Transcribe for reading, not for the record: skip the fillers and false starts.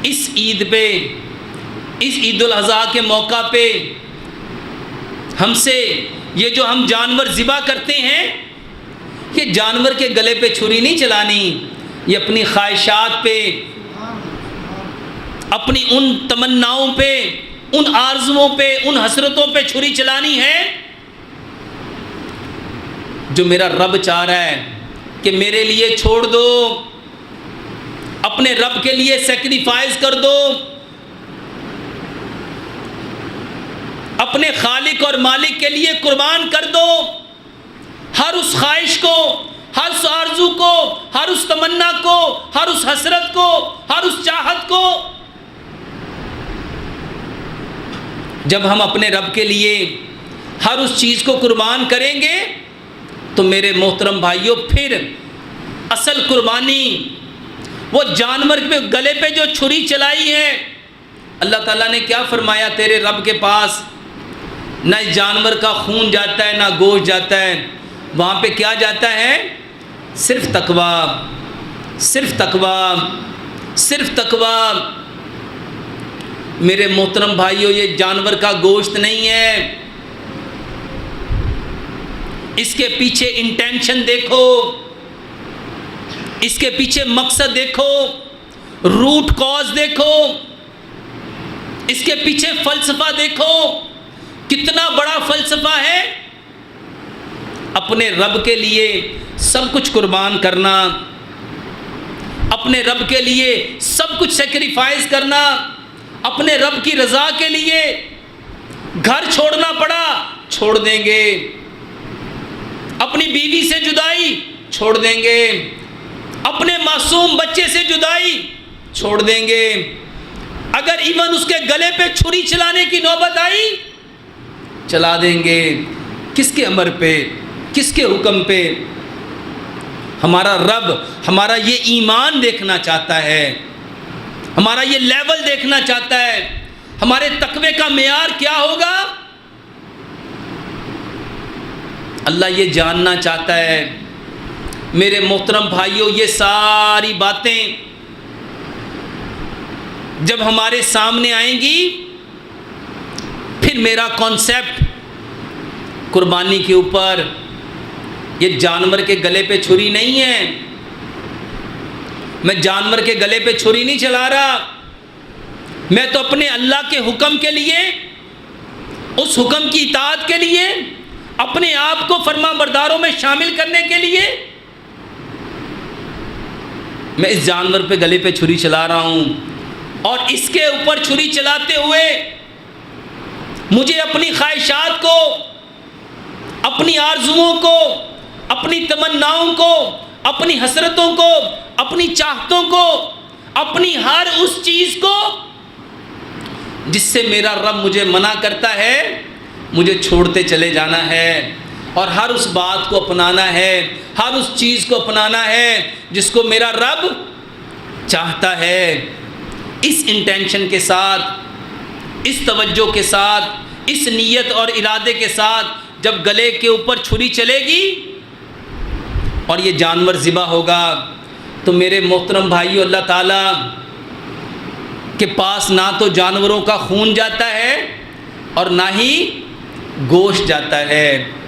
اس عید پہ، اس عید الاضحیٰ کے موقع پہ ہم سے یہ جو ہم جانور ذبح کرتے ہیں، یہ جانور کے گلے پہ چھری نہیں چلانی، یہ اپنی خواہشات پہ، اپنی ان تمناؤں پہ، ان آرزوؤں پہ، ان حسرتوں پہ چھری چلانی ہے جو میرا رب چاہ رہا ہے کہ میرے لیے چھوڑ دو، اپنے رب کے لیے سیکریفائز کر دو، اپنے خالق اور مالک کے لیے قربان کر دو، ہر اس خواہش کو، ہر اس آرزو کو، ہر اس تمنا کو، ہر اس حسرت کو، ہر اس چاہت کو۔ جب ہم اپنے رب کے لیے ہر اس چیز کو قربان کریں گے تو میرے محترم بھائیوں، پھر اصل قربانی وہ جانور پہ گلے پہ جو چھری چلائی ہے، اللہ تعالیٰ نے کیا فرمایا؟ تیرے رب کے پاس نہ اس جانور کا خون جاتا ہے، نہ گوشت جاتا ہے، وہاں پہ کیا جاتا ہے؟ صرف تقویٰ، صرف تقویٰ، صرف تقویٰ۔ میرے محترم بھائیوں، یہ جانور کا گوشت نہیں ہے، اس کے پیچھے انٹینشن دیکھو، اس کے پیچھے مقصد دیکھو، روٹ کاز دیکھو، اس کے پیچھے فلسفہ دیکھو، کتنا بڑا فلسفہ ہے۔ اپنے رب کے لیے سب کچھ قربان کرنا، اپنے رب کے لیے سب کچھ سیکریفائز کرنا، اپنے رب کی رضا کے لیے گھر چھوڑنا پڑا، چھوڑ دیں گے، اپنی بیوی سے جدائی چھوڑ دیں گے، اپنے معصوم بچے سے جدائی چھوڑ دیں گے، اگر ایون اس کے گلے پہ چھری چلانے کی نوبت آئی چلا دیں گے۔ کس کے امر پہ؟ کس کے حکم پہ؟ ہمارا رب ہمارا یہ ایمان دیکھنا چاہتا ہے، ہمارا یہ لیول دیکھنا چاہتا ہے، ہمارے تقوی کا معیار کیا ہوگا؟ اللہ یہ جاننا چاہتا ہے۔ میرے محترم بھائیوں، یہ ساری باتیں جب ہمارے سامنے آئیں گی، پھر میرا کانسیپٹ قربانی کے اوپر یہ جانور کے گلے پہ چھری نہیں ہے، میں جانور کے گلے پہ چھری نہیں چلا رہا، میں تو اپنے اللہ کے حکم کے لیے، اس حکم کی اطاعت کے لیے، اپنے آپ کو فرما برداروں میں شامل کرنے کے لیے میں اس جانور پہ گلے پہ چھری چلا رہا ہوں، اور اس کے اوپر چھری چلاتے ہوئے مجھے اپنی خواہشات کو، اپنی آرزوؤں کو، اپنی تمناؤں کو، اپنی حسرتوں کو، اپنی چاہتوں کو، اپنی ہر اس چیز کو جس سے میرا رب مجھے منع کرتا ہے، مجھے چھوڑتے چلے جانا ہے، اور ہر اس بات کو اپنانا ہے، ہر اس چیز کو اپنانا ہے جس کو میرا رب چاہتا ہے۔ اس انٹینشن کے ساتھ، اس توجہ کے ساتھ، اس نیت اور ارادے کے ساتھ جب گلے کے اوپر چھری چلے گی اور یہ جانور ذبح ہوگا، تو میرے محترم بھائیو، اللہ تعالیٰ کے پاس نہ تو جانوروں کا خون جاتا ہے اور نہ ہی گوشت جاتا ہے،